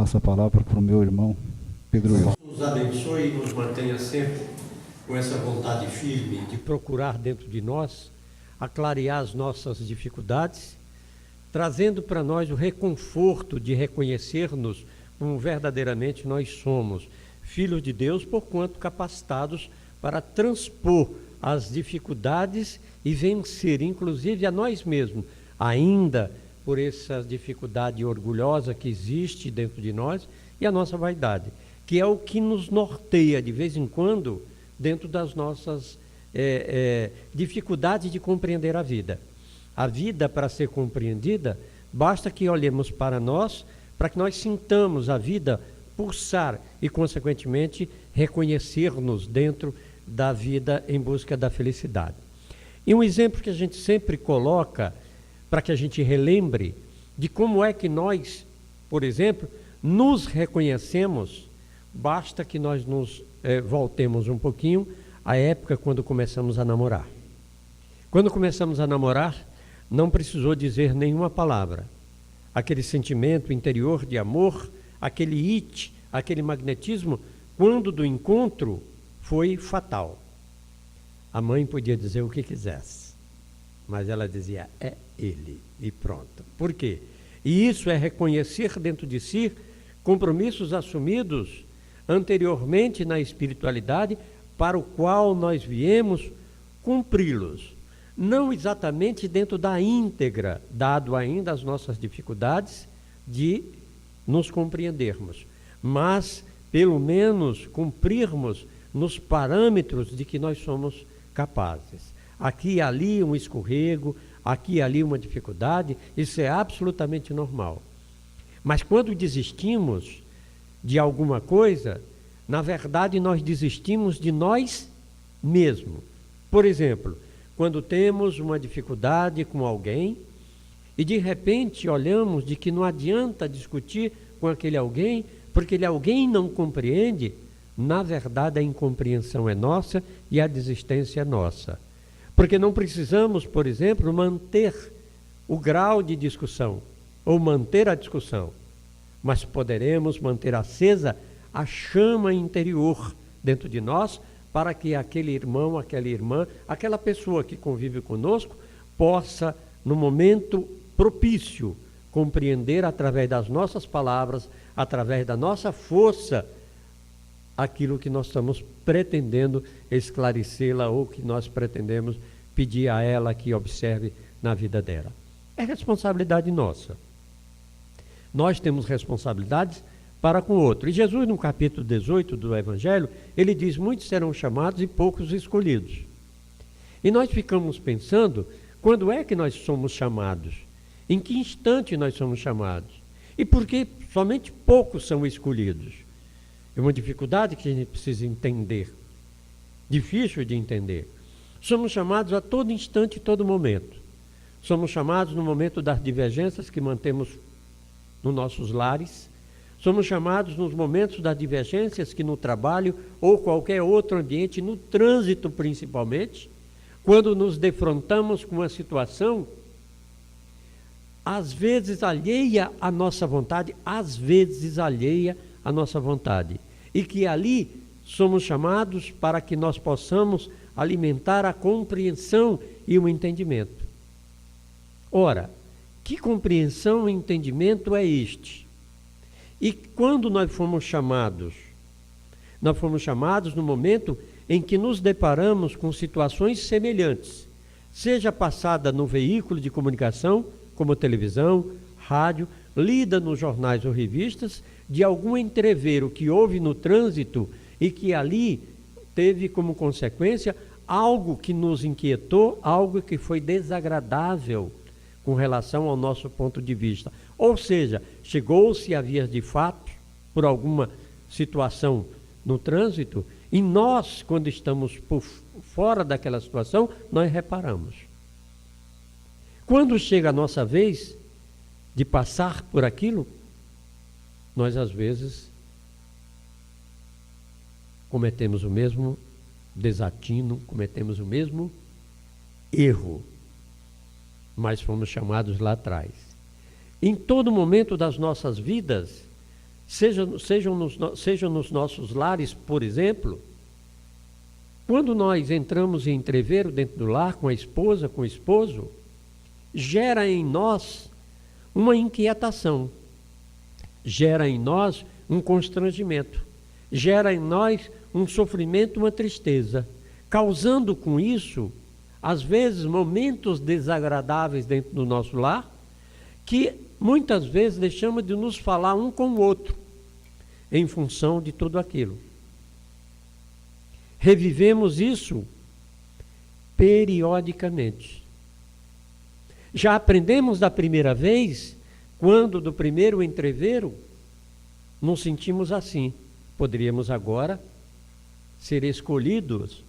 Passo a palavra para o meu irmão Pedro Wilson. Nos abençoe e nos mantenha sempre com essa vontade firme de procurar dentro de nós aclarear as nossas dificuldades, trazendo para nós o reconforto de reconhecer-nos como verdadeiramente nós somos, filhos de Deus, porquanto capacitados para transpor as dificuldades e vencer, inclusive, a nós mesmos, ainda por essa dificuldade orgulhosa que existe dentro de nós e a nossa vaidade, que é o que nos norteia de vez em quando dentro das nossas dificuldades de compreender a vida. A vida, para ser compreendida, basta que olhemos para nós, para que nós sintamos a vida pulsar e, consequentemente, reconhecer-nos dentro da vida em busca da felicidade. E um exemplo que a gente sempre coloca, para que a gente relembre de como é que nós, por exemplo, nos reconhecemos, basta que nós nos voltemos um pouquinho à época quando começamos a namorar. Quando começamos a namorar, não precisou dizer nenhuma palavra. Aquele sentimento interior de amor, aquele it, aquele magnetismo, quando do encontro, foi fatal. A mãe podia dizer o que quisesse, mas ela dizia, é ele, e pronto. Por quê? E isso é reconhecer dentro de si compromissos assumidos anteriormente na espiritualidade, para o qual nós viemos cumpri-los. Não exatamente dentro da íntegra, dado ainda as nossas dificuldades de nos compreendermos, mas pelo menos cumprirmos nos parâmetros de que nós somos capazes. Aqui e ali um escorrego, aqui e ali uma dificuldade, isso é absolutamente normal. Mas quando desistimos de alguma coisa, na verdade nós desistimos de nós mesmos. Por exemplo, quando temos uma dificuldade com alguém e de repente olhamos de que não adianta discutir com aquele alguém, porque aquele alguém não compreende, na verdade a incompreensão é nossa e a desistência é nossa. Porque não precisamos, por exemplo, manter o grau de discussão ou manter a discussão, mas poderemos manter acesa a chama interior dentro de nós, para que aquele irmão, aquela irmã, aquela pessoa que convive conosco, possa, no momento propício, compreender através das nossas palavras, através da nossa força, aquilo que nós estamos pretendendo esclarecê-la ou que nós pretendemos pedir a ela que observe na vida dela. É responsabilidade nossa. Nós temos responsabilidades para com o outro. E Jesus, no capítulo 18 do Evangelho, ele diz, muitos serão chamados e poucos escolhidos. E nós ficamos pensando, quando é que nós somos chamados? Em que instante nós somos chamados? E por que somente poucos são escolhidos? É uma dificuldade que a gente precisa entender. Difícil de entender. Somos chamados a todo instante e todo momento. Somos chamados no momento das divergências que mantemos nos nossos lares. Somos chamados nos momentos das divergências que no trabalho ou qualquer outro ambiente, no trânsito principalmente, quando nos defrontamos com uma situação, às vezes alheia à nossa vontade, às vezes alheia à nossa vontade. E que ali somos chamados para que nós possamos alimentar a compreensão e o entendimento. Ora, que compreensão e entendimento é este? E quando nós fomos chamados? Nós fomos chamados no momento em que nos deparamos com situações semelhantes, seja passada no veículo de comunicação, como televisão, rádio, lida nos jornais ou revistas, de algum entrevero que houve no trânsito e que ali teve como consequência algo que nos inquietou, algo que foi desagradável com relação ao nosso ponto de vista. Ou seja, chegou-se a vias de fato, por alguma situação no trânsito, e nós, quando estamos por fora daquela situação, nós reparamos. Quando chega a nossa vez de passar por aquilo, nós às vezes cometemos o mesmo desatino, cometemos o mesmo erro, mas fomos chamados lá atrás. Em todo momento das nossas vidas, seja nos nossos lares, por exemplo, quando nós entramos em entreveiro dentro do lar com a esposa, com o esposo, gera em nós uma inquietação, gera em nós um constrangimento, gera em nós um sofrimento, uma tristeza, causando com isso, às vezes, momentos desagradáveis dentro do nosso lar, que muitas vezes deixamos de nos falar um com o outro, em função de tudo aquilo. Revivemos isso periodicamente. Já aprendemos da primeira vez, quando do primeiro entreveiro, nos sentimos assim. Poderíamos agora ser escolhidos,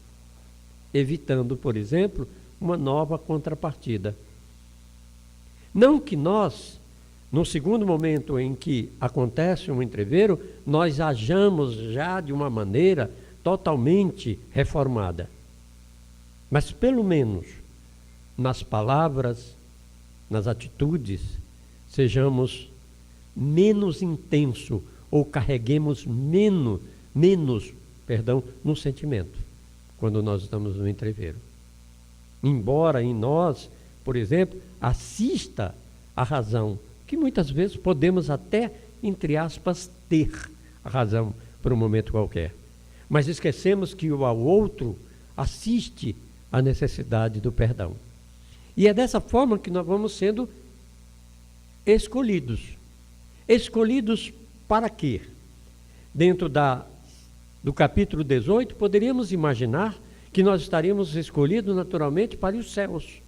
evitando, por exemplo, uma nova contrapartida. Não que nós, no segundo momento em que acontece um entreveiro, nós hajamos já de uma maneira totalmente reformada. Mas pelo menos nas palavras, nas atitudes, sejamos menos intenso ou carreguemos menos no sentimento, quando nós estamos no entreveiro. Embora em nós, por exemplo, assista a razão, que muitas vezes podemos até, entre aspas, ter a razão por um momento qualquer. Mas esquecemos que o ao outro assiste à necessidade do perdão. E é dessa forma que nós vamos sendo escolhidos. Escolhidos para quê? Dentro do capítulo 18, poderíamos imaginar que nós estaríamos escolhidos naturalmente para os céus.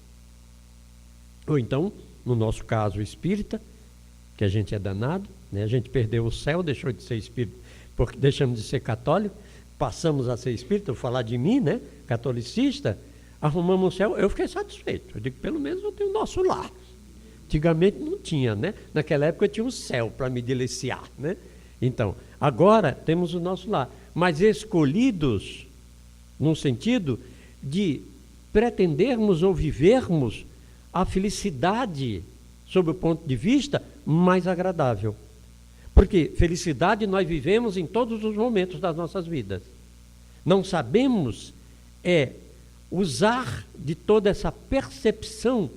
Ou então, no nosso caso espírita, que a gente é danado, né? A gente perdeu o céu, deixou de ser espírita, porque deixamos de ser católico, passamos a ser espírita, vou falar de mim, né? Catolicista, arrumamos o céu, eu fiquei satisfeito. Eu digo, pelo menos eu tenho o nosso lar. Antigamente não tinha, né? Naquela época tinha um céu para me deliciar, né? Então, agora temos o nosso lar, mas escolhidos num sentido de pretendermos ou vivermos a felicidade sob o ponto de vista mais agradável. Porque felicidade nós vivemos em todos os momentos das nossas vidas. Não sabemos usar de toda essa percepção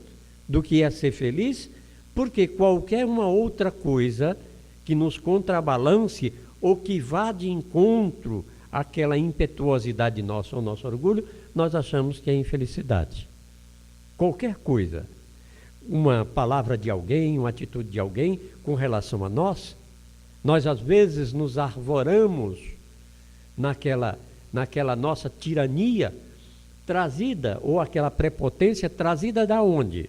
do que é ser feliz, porque qualquer uma outra coisa que nos contrabalance ou que vá de encontro àquela impetuosidade nossa, ao nosso orgulho, nós achamos que é infelicidade. Qualquer coisa, uma palavra de alguém, uma atitude de alguém com relação a nós às vezes nos arvoramos naquela nossa tirania trazida, ou aquela prepotência trazida da onde?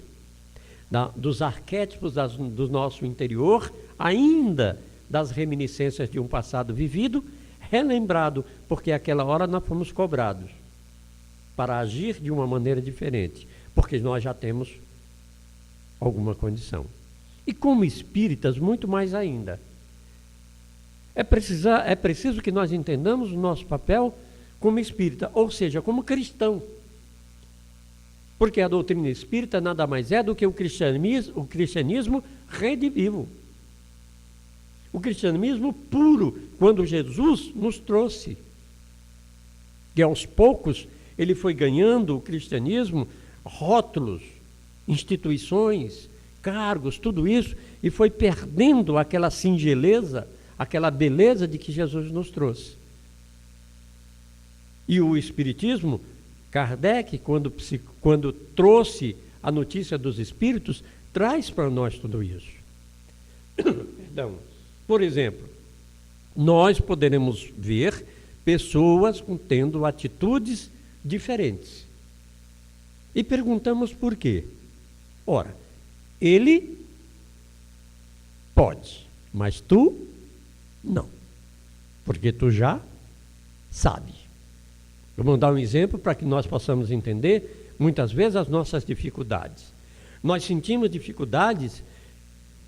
Dos arquétipos do nosso interior, ainda das reminiscências de um passado vivido, relembrado, porque àquela hora nós fomos cobrados para agir de uma maneira diferente, porque nós já temos alguma condição. E como espíritas, muito mais ainda. É preciso que nós entendamos o nosso papel como espírita, ou seja, como cristão. Porque a doutrina espírita nada mais é do que o cristianismo redivivo. O cristianismo puro, quando Jesus nos trouxe. Que aos poucos ele foi ganhando, o cristianismo, rótulos, instituições, cargos, tudo isso, e foi perdendo aquela singeleza, aquela beleza de que Jesus nos trouxe. E o Espiritismo, Kardec, quando trouxe a notícia dos Espíritos, traz para nós tudo isso. Perdão. Por exemplo, nós poderemos ver pessoas tendo atitudes diferentes. E perguntamos por quê? Ora, ele pode, mas tu não, porque tu já sabe. Vou dar um exemplo para que nós possamos entender, muitas vezes, as nossas dificuldades. Nós sentimos dificuldades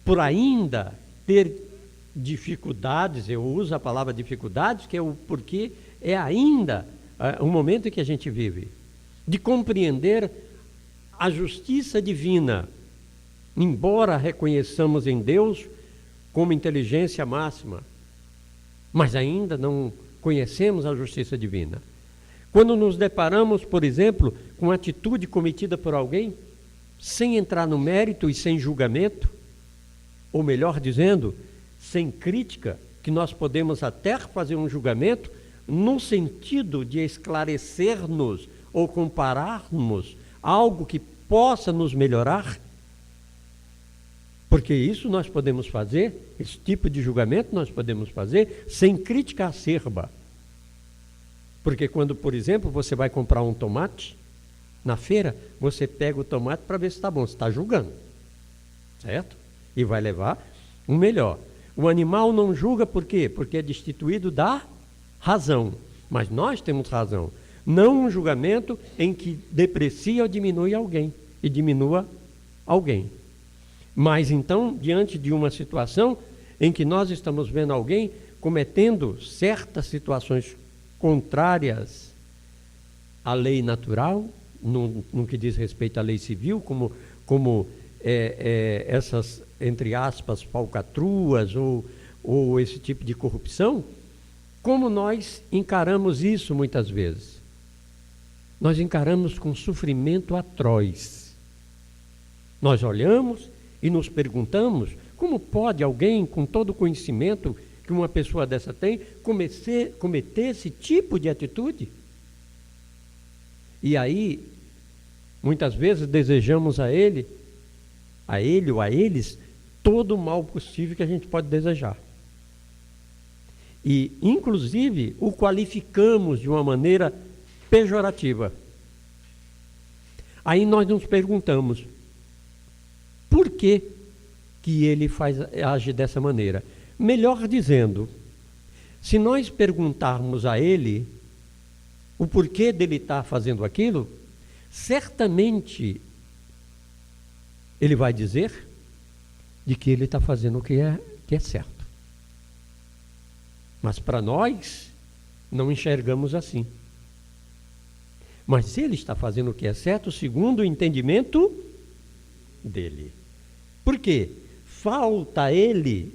por ainda ter dificuldades, eu uso a palavra dificuldades, que é o porquê é ainda o momento em que a gente vive, de compreender a justiça divina, embora reconheçamos em Deus como inteligência máxima, mas ainda não conhecemos a justiça divina. Quando nos deparamos, por exemplo, com uma atitude cometida por alguém, sem entrar no mérito e sem julgamento, ou melhor dizendo, sem crítica, que nós podemos até fazer um julgamento no sentido de esclarecer-nos ou compararmos algo que possa nos melhorar, porque isso nós podemos fazer, esse tipo de julgamento nós podemos fazer sem crítica acerba. Porque quando, por exemplo, você vai comprar um tomate na feira, você pega o tomate para ver se está bom, você está julgando, certo? E vai levar o melhor. O animal não julga por quê? Porque é destituído da razão, mas nós temos razão. Não um julgamento em que deprecia ou diminui alguém, e diminua alguém. Mas então, diante de uma situação em que nós estamos vendo alguém cometendo certas situações contrárias à lei natural, no que diz respeito à lei civil, como essas, entre aspas, falcatruas ou esse tipo de corrupção, como nós encaramos isso muitas vezes? Nós encaramos com sofrimento atroz. Nós olhamos e nos perguntamos como pode alguém, com todo o conhecimento que uma pessoa dessa tem, cometer esse tipo de atitude? E aí, muitas vezes desejamos a ele ou a eles, todo o mal possível que a gente pode desejar. E, inclusive, o qualificamos de uma maneira pejorativa. Aí nós nos perguntamos, por que ele age dessa maneira? Melhor dizendo, se nós perguntarmos a ele o porquê dele estar fazendo aquilo, certamente ele vai dizer de que ele está fazendo o que é certo. Mas para nós, não enxergamos assim. Mas ele está fazendo o que é certo segundo o entendimento dele. Por quê? Falta a ele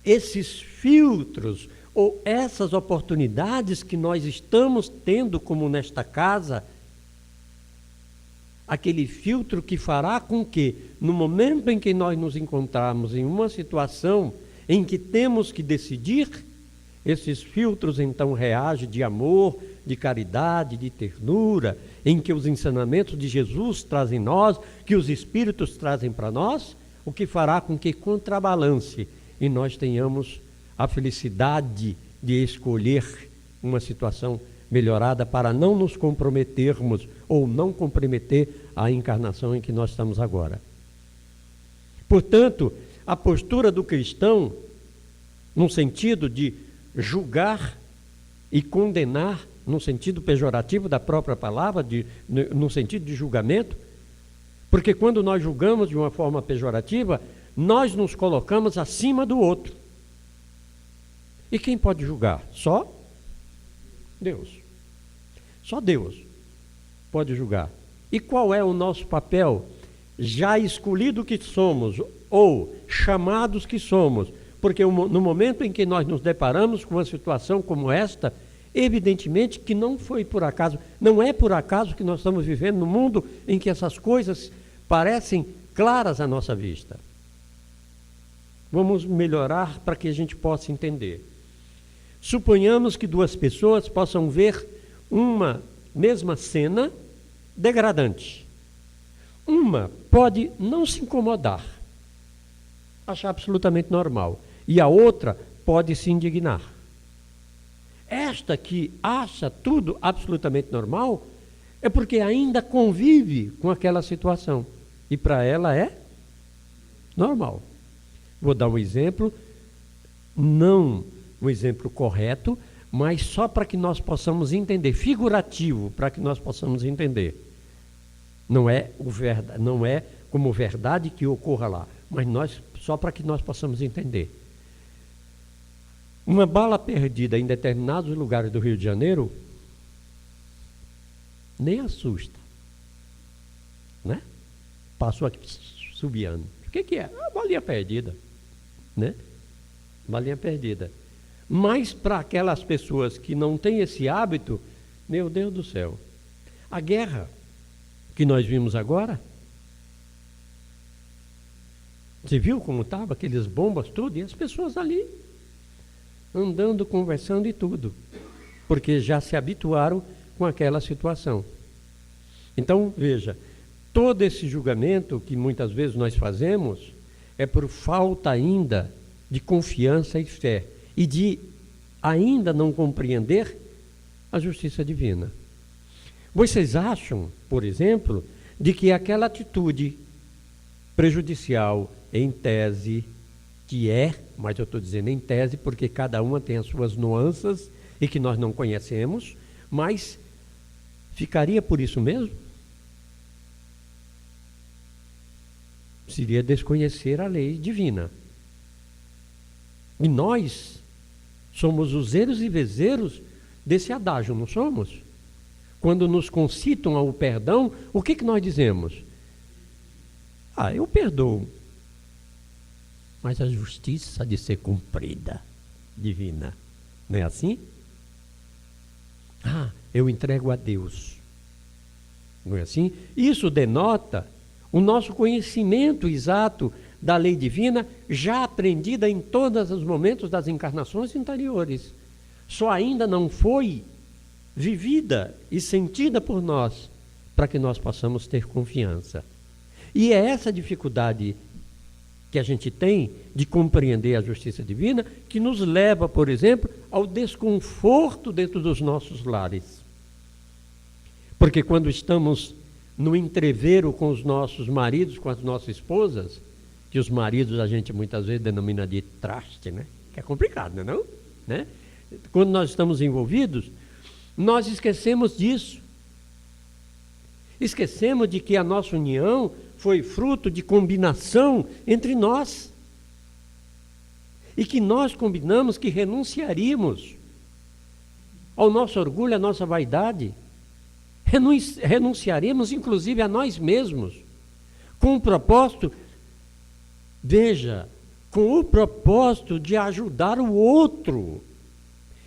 esses filtros ou essas oportunidades que nós estamos tendo, como nesta casa, aquele filtro que fará com que, no momento em que nós nos encontrarmos em uma situação em que temos que decidir, esses filtros então reagem de amor, de caridade, de ternura, em que os ensinamentos de Jesus trazem nós, que os Espíritos trazem para nós, o que fará com que contrabalance e nós tenhamos a felicidade de escolher uma situação melhorada para não nos comprometermos ou não comprometer a encarnação em que nós estamos agora. Portanto, a postura do cristão, no sentido de julgar e condenar, no sentido pejorativo da própria palavra, no sentido de julgamento, porque quando nós julgamos de uma forma pejorativa, nós nos colocamos acima do outro. E quem pode julgar? Só Deus. Só Deus pode julgar. E qual é o nosso papel? Já escolhido que somos, ou chamados que somos, porque no momento em que nós nos deparamos com uma situação como esta, evidentemente que não foi por acaso, não é por acaso que nós estamos vivendo num mundo em que essas coisas parecem claras à nossa vista. Vamos melhorar para que a gente possa entender. Suponhamos que duas pessoas possam ver uma mesma cena degradante. Uma pode não se incomodar, achar absolutamente normal, e a outra pode se indignar. Esta que acha tudo absolutamente normal é porque ainda convive com aquela situação e para ela é normal. Vou dar um exemplo, não um exemplo correto, mas só para que nós possamos entender, figurativo, para que nós possamos entender. Não é como verdade que ocorra lá, mas só para que nós possamos entender. Uma bala perdida em determinados lugares do Rio de Janeiro nem assusta, né? Passou aqui, subiando. O que é? Uma balinha perdida, né? Balinha perdida. Mas para aquelas pessoas que não têm esse hábito, meu Deus do céu, a guerra que nós vimos agora, você viu como estava, aqueles bombas, tudo, e as pessoas ali, andando, conversando e tudo, porque já se habituaram com aquela situação. Então, veja, todo esse julgamento que muitas vezes nós fazemos é por falta ainda de confiança e fé, e de ainda não compreender a justiça divina. Vocês acham, por exemplo, de que aquela atitude prejudicial, em tese, que é, mas eu estou dizendo em tese porque cada uma tem as suas nuances e que nós não conhecemos, mas ficaria por isso mesmo? Seria desconhecer a lei divina. E nós somos os eros e vezeiros desse adágio, não somos? Quando nos concitam ao perdão, o que nós dizemos? Eu perdoo, mas a justiça há de ser cumprida, divina. Não é assim? Eu entrego a Deus. Não é assim? Isso denota o nosso conhecimento exato da lei divina, já aprendida em todos os momentos das encarnações anteriores. Só ainda não foi vivida e sentida por nós, para que nós possamos ter confiança. E é essa dificuldade que a gente tem de compreender a justiça divina que nos leva, por exemplo, ao desconforto dentro dos nossos lares. Porque quando estamos no entreveiro com os nossos maridos, com as nossas esposas, que os maridos a gente muitas vezes denomina de traste, né? Que é complicado, não é não? Né? Quando nós estamos envolvidos, nós esquecemos disso. Esquecemos de que a nossa união foi fruto de combinação entre nós. E que nós combinamos que renunciaríamos ao nosso orgulho, à nossa vaidade. Renunciaremos, inclusive, a nós mesmos, com o propósito, veja, com o propósito de ajudar o outro.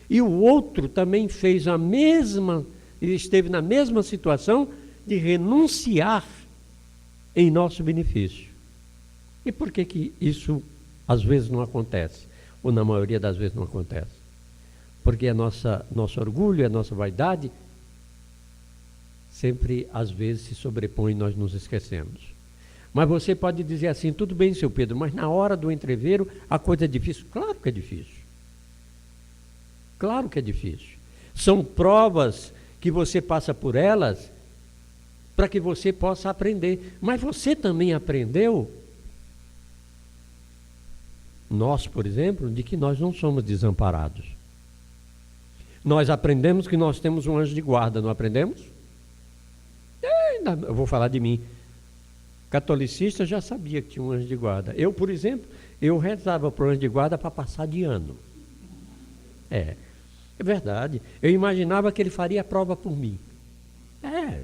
E o outro também fez a mesma, esteve na mesma situação de renunciar em nosso benefício. E por que isso às vezes não acontece? Ou na maioria das vezes não acontece? Porque nosso orgulho, a nossa vaidade, sempre às vezes se sobrepõe e nós nos esquecemos. Mas você pode dizer assim, tudo bem, seu Pedro, mas na hora do entreveiro a coisa é difícil. Claro que é difícil. Claro que é difícil. São provas que você passa por elas para que você possa aprender. Mas você também aprendeu, nós, por exemplo, de que nós não somos desamparados. Nós aprendemos que nós temos um anjo de guarda, não aprendemos? Eu vou falar de mim. Catolicista já sabia que tinha um anjo de guarda. Eu, por exemplo, eu rezava para o anjo de guarda para passar de ano. É verdade. Eu imaginava que ele faria a prova por mim.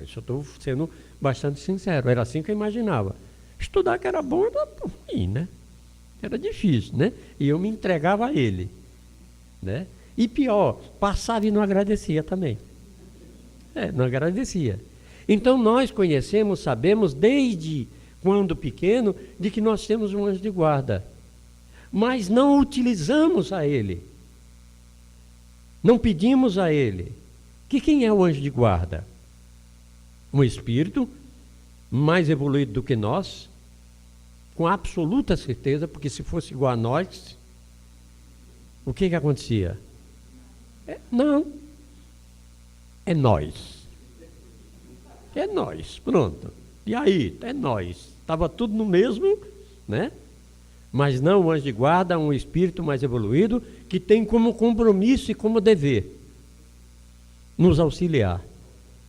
Isso eu estou sendo bastante sincero. Era assim que eu imaginava. Estudar que era bom era por mim, né? Era difícil, né? E eu me entregava a ele, né? E pior, passava e não agradecia também. Não agradecia. Então nós conhecemos, sabemos desde quando pequeno, de que nós temos um anjo de guarda. Mas não utilizamos a ele. Não pedimos a ele. Quem é o anjo de guarda? Um espírito mais evoluído do que nós, com absoluta certeza, porque se fosse igual a nós, o que acontecia? Não. É nós. É nós, pronto. E aí? É nós. Estava tudo no mesmo, né? Mas não o anjo de guarda, um espírito mais evoluído, que tem como compromisso e como dever nos auxiliar.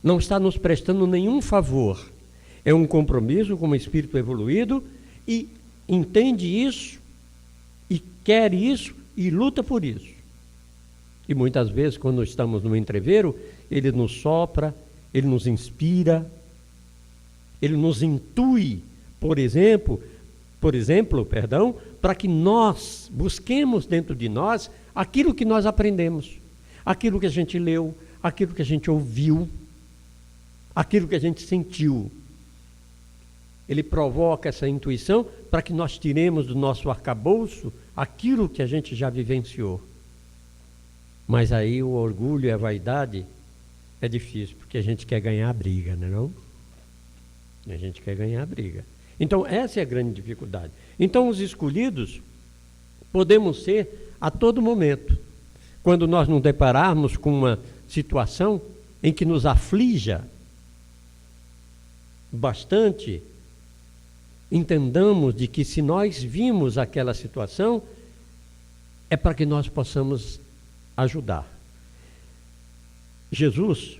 Não está nos prestando nenhum favor. É um compromisso com um espírito evoluído e entende isso, e quer isso, e luta por isso. E muitas vezes, quando estamos no entreveiro, ele nos sopra, ele nos inspira, ele nos intui, por exemplo, para que nós busquemos dentro de nós aquilo que nós aprendemos, aquilo que a gente leu, aquilo que a gente ouviu, aquilo que a gente sentiu. Ele provoca essa intuição para que nós tiremos do nosso arcabouço aquilo que a gente já vivenciou. Mas aí o orgulho e a vaidade é difícil, porque a gente quer ganhar a briga, não é não? A gente quer ganhar a briga. Então essa é a grande dificuldade. Então os escolhidos podemos ser a todo momento. Quando nós nos depararmos com uma situação em que nos aflija bastante, entendamos de que se nós vimos aquela situação, é para que nós possamos ajudar. Jesus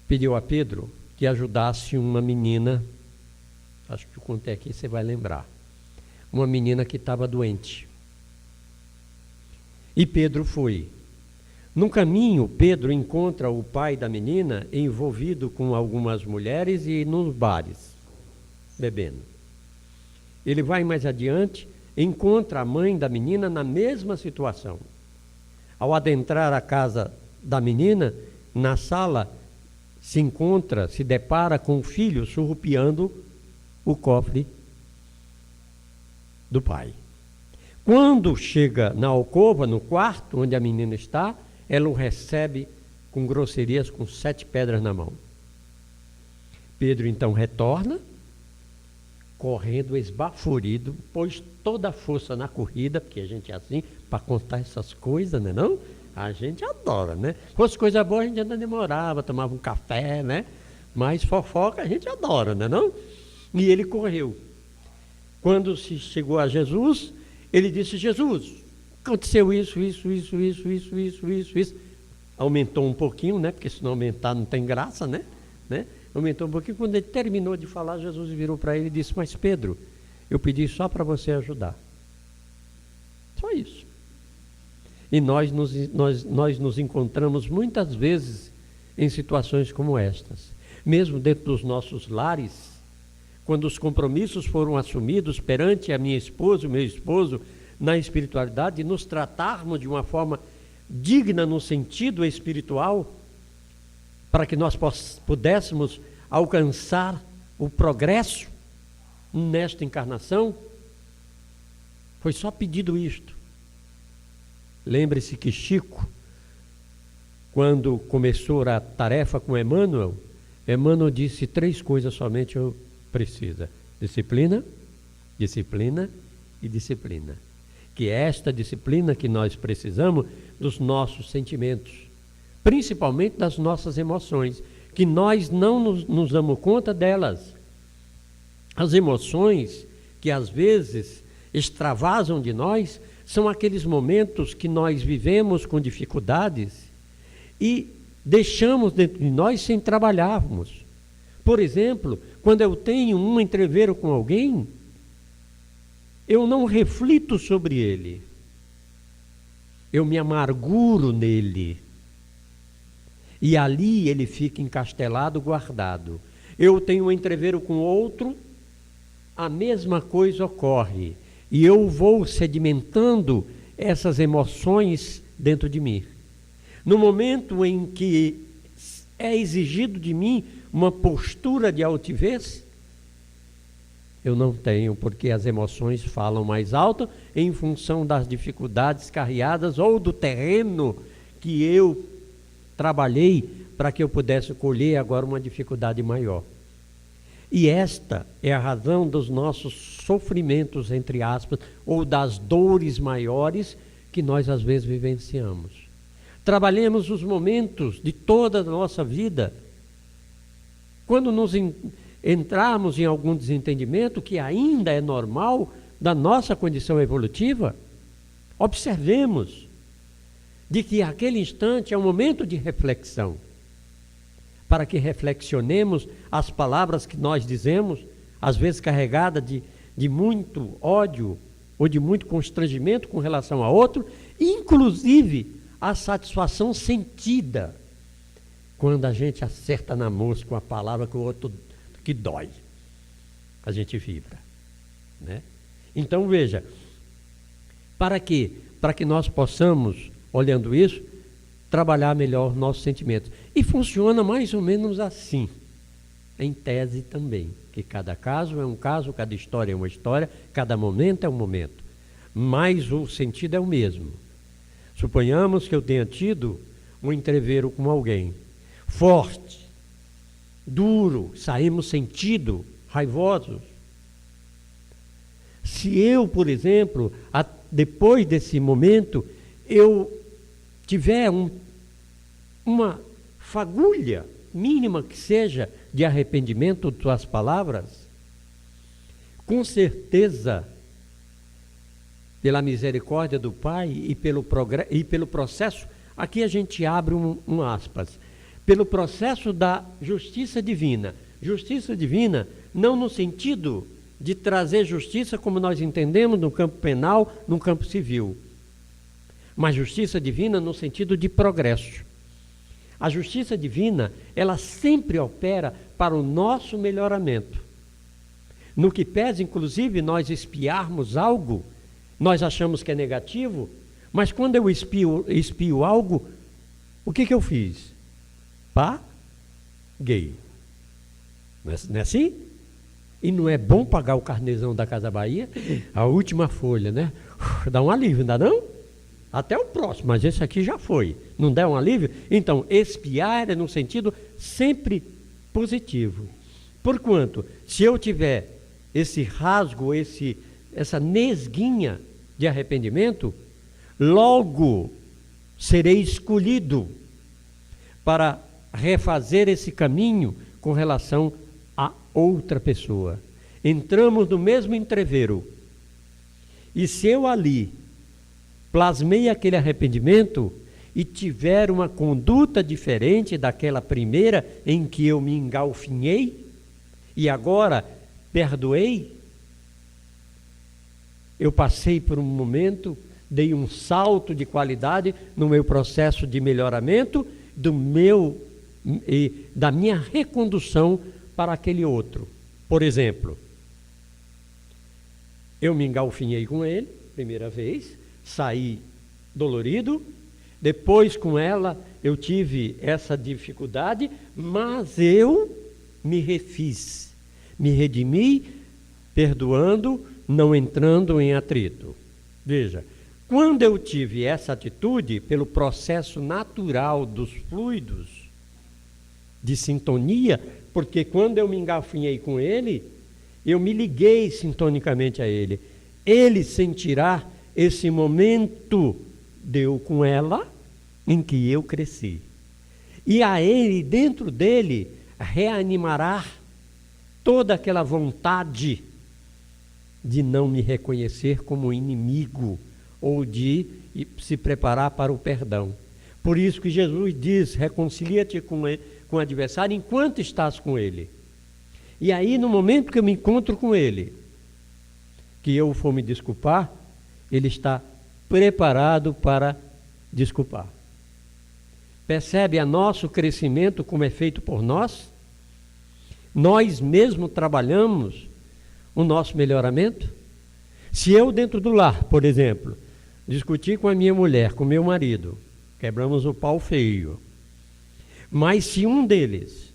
pediu a Pedro que ajudasse uma menina, acho que eu contei aqui, você vai lembrar, uma menina que estava doente. E Pedro foi. No caminho, Pedro encontra o pai da menina envolvido com algumas mulheres e nos bares, bebendo. Ele vai mais adiante, encontra a mãe da menina na mesma situação. Ao adentrar a casa da menina, na sala, se depara com o filho surrupiando o cofre do pai. Quando chega na alcova, no quarto onde a menina está, ela o recebe com grosserias, com 7 pedras na mão. Pedro então retorna, correndo esbaforido, pôs toda a força na corrida, porque a gente é assim, para contar essas coisas, né não? A gente adora, né? Se fosse coisa boa, a gente ainda demorava, tomava um café, né? Mas fofoca a gente adora, né não? E ele correu. Quando se chegou a Jesus, ele disse: Jesus, aconteceu isso. Aumentou um pouquinho, né? Porque se não aumentar não tem graça, né? Aumentou um pouquinho. Quando ele terminou de falar, Jesus virou para ele e disse: mas Pedro, eu pedi só para você ajudar. Só isso. E nós nos encontramos muitas vezes em situações como estas. Mesmo dentro dos nossos lares, quando os compromissos foram assumidos perante a minha esposa, o meu esposo, na espiritualidade, de nos tratarmos de uma forma digna no sentido espiritual, para que nós pudéssemos alcançar o progresso nesta encarnação, foi só pedido isto. Lembre-se que Chico, quando começou a tarefa com Emmanuel disse 3 coisas somente eu preciso: disciplina, disciplina e disciplina. Que é esta disciplina que nós precisamos dos nossos sentimentos, principalmente das nossas emoções, que nós não nos damos conta delas. As emoções que às vezes extravasam de nós são aqueles momentos que nós vivemos com dificuldades e deixamos dentro de nós sem trabalharmos. Por exemplo, quando eu tenho um entrevero com alguém, eu não reflito sobre ele, eu me amarguro nele, e ali ele fica encastelado, guardado. Eu tenho um entrevero com outro, a mesma coisa ocorre, e eu vou sedimentando essas emoções dentro de mim. No momento em que é exigido de mim uma postura de altivez, eu não tenho, porque as emoções falam mais alto em função das dificuldades carreadas ou do terreno que eu trabalhei para que eu pudesse colher agora uma dificuldade maior. E esta é a razão dos nossos sofrimentos, entre aspas, ou das dores maiores que nós às vezes vivenciamos. Trabalhemos os momentos de toda a nossa vida. Quando nos entrarmos em algum desentendimento, que ainda é normal da nossa condição evolutiva, observemos de que aquele instante é um momento de reflexão, para que reflexionemos as palavras que nós dizemos, às vezes carregadas de muito ódio ou de muito constrangimento com relação a outro, inclusive a satisfação sentida quando a gente acerta na mosca com a palavra que o outro que dói, a gente vibra, né? Então, veja, para quê? Para que nós possamos, olhando isso, trabalhar melhor nossos sentimentos. E funciona mais ou menos assim, em tese também, que cada caso é um caso, cada história é uma história, cada momento é um momento, mas o sentido é o mesmo. Suponhamos que eu tenha tido um entrevero com alguém, forte, duro, saímos sentido, raivosos. Se eu, por exemplo, depois desse momento, eu tiver uma fagulha, mínima que seja, de arrependimento de tuas palavras, com certeza, pela misericórdia do Pai e pelo processo, aqui a gente abre um aspas, pelo processo da justiça divina. Justiça divina não no sentido de trazer justiça como nós entendemos no campo penal, no campo civil, mas justiça divina no sentido de progresso. A justiça divina, ela sempre opera para o nosso melhoramento. No que pese, inclusive, nós espiarmos algo, nós achamos que é negativo, mas quando eu espio algo, o que eu fiz? Paguei. Não é assim? E não é bom pagar o carnezão da Casa Bahia? A última folha, né? Dá um alívio, não dá não? Até o próximo, mas esse aqui já foi. Não dá um alívio? Então, expiar é no sentido sempre positivo. Porquanto, se eu tiver esse rasgo, essa nesguinha de arrependimento, logo serei escolhido para refazer esse caminho com relação a outra pessoa. Entramos no mesmo entrevero. E se eu ali plasmei aquele arrependimento e tiver uma conduta diferente daquela primeira em que eu me engalfinhei e agora perdoei, eu passei por um momento, dei um salto de qualidade no meu processo de melhoramento, da minha recondução para aquele outro. Por exemplo, eu me engalfinhei com ele, primeira vez, saí dolorido, depois com ela eu tive essa dificuldade, mas eu me refiz, me redimi, perdoando, não entrando em atrito. Veja, quando eu tive essa atitude, pelo processo natural dos fluidos de sintonia, porque quando eu me engalfinhei com ele, eu me liguei sintonicamente a ele. Ele sentirá esse momento de eu com ela, em que eu cresci. E a ele, dentro dele, reanimará toda aquela vontade de não me reconhecer como inimigo ou de se preparar para o perdão. Por isso que Jesus diz, reconcilia-te com o adversário enquanto estás com ele. E aí, no momento que eu me encontro com ele, que eu for me desculpar, ele está preparado para desculpar. Percebe a nosso crescimento como é feito por nós? Nós mesmos trabalhamos o nosso melhoramento? Se eu dentro do lar, por exemplo, discutir com a minha mulher, com o meu marido, quebramos o pau feio, mas se um deles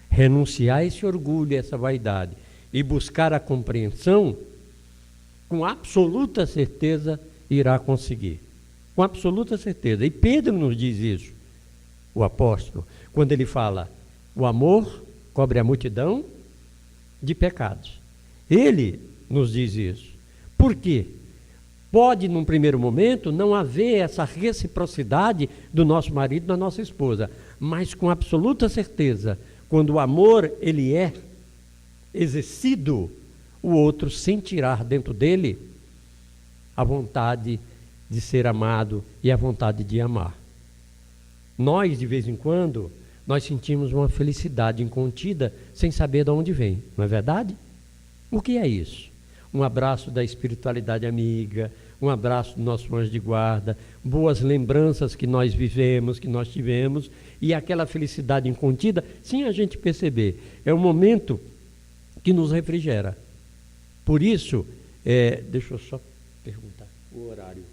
renunciar a esse orgulho, a essa vaidade e buscar a compreensão, com absoluta certeza irá conseguir. Com absoluta certeza. E Pedro nos diz isso, o apóstolo, quando ele fala, o amor cobre a multidão de pecados. Ele nos diz isso. Por quê? Pode, num primeiro momento, não haver essa reciprocidade do nosso marido na nossa esposa, mas com absoluta certeza, quando o amor ele é exercido, o outro sentirá dentro dele a vontade de ser amado e a vontade de amar. Nós, de vez em quando, nós sentimos uma felicidade incontida sem saber de onde vem, não é verdade? O que é isso? Um abraço da espiritualidade amiga, um abraço do nosso anjo de guarda, boas lembranças que nós vivemos, que nós tivemos, e aquela felicidade incontida, sem a gente perceber. É um momento que nos refrigera. Por isso, Deixa eu só perguntar o horário.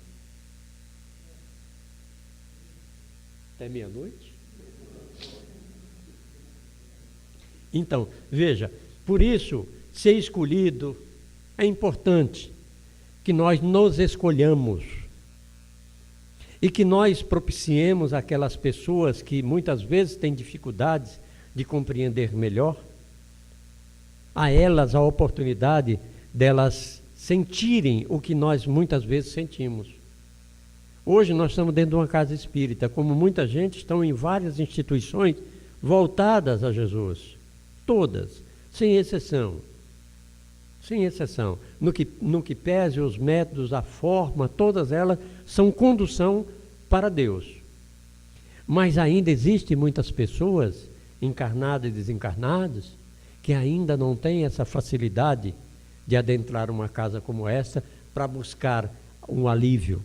Até meia-noite? Então, veja, por isso, ser escolhido é importante que nós nos escolhamos e que nós propiciemos aquelas pessoas que muitas vezes têm dificuldades de compreender melhor, a elas a oportunidade delas sentirem o que nós muitas vezes sentimos. Hoje nós estamos dentro de uma casa espírita, como muita gente estão em várias instituições voltadas a Jesus, todas, sem exceção. Sem exceção. No que pese os métodos, a forma, todas elas são condução para Deus. Mas ainda existem muitas pessoas, encarnadas e desencarnadas, que ainda não têm essa facilidade de adentrar uma casa como essa para buscar um alívio.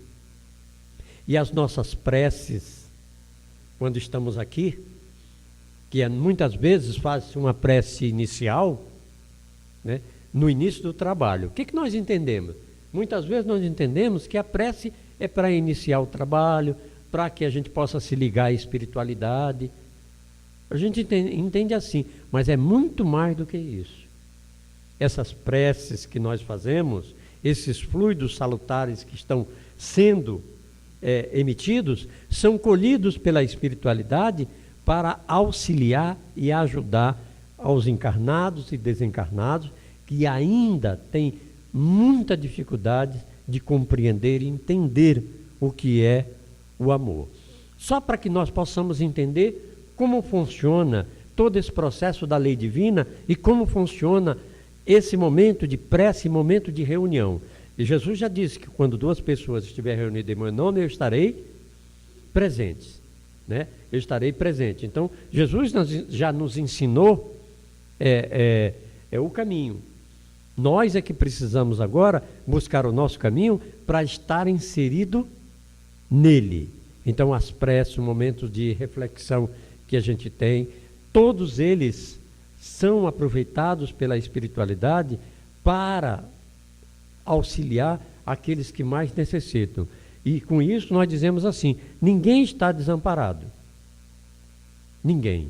E as nossas preces, quando estamos aqui, que muitas vezes faz uma prece inicial, né? No início do trabalho. O que nós entendemos? Muitas vezes nós entendemos que a prece é para iniciar o trabalho, para que a gente possa se ligar à espiritualidade. A gente entende assim, mas é muito mais do que isso. Essas preces que nós fazemos, esses fluidos salutares que estão sendo emitidos, são colhidos pela espiritualidade para auxiliar e ajudar aos encarnados e desencarnados que ainda têm muita dificuldade de compreender e entender o que é o amor. Só para que nós possamos entender como funciona todo esse processo da lei divina e como funciona esse momento de prece, momento de reunião. E Jesus já disse que quando duas pessoas estiverem reunidas em meu nome, eu estarei presente, né? Eu estarei presente. Então, Jesus já nos ensinou o caminho. Nós é que precisamos agora buscar o nosso caminho para estar inserido nele. Então, as preces, momentos de reflexão que a gente tem, todos eles são aproveitados pela espiritualidade para auxiliar aqueles que mais necessitam. E com isso nós dizemos assim, ninguém está desamparado. Ninguém.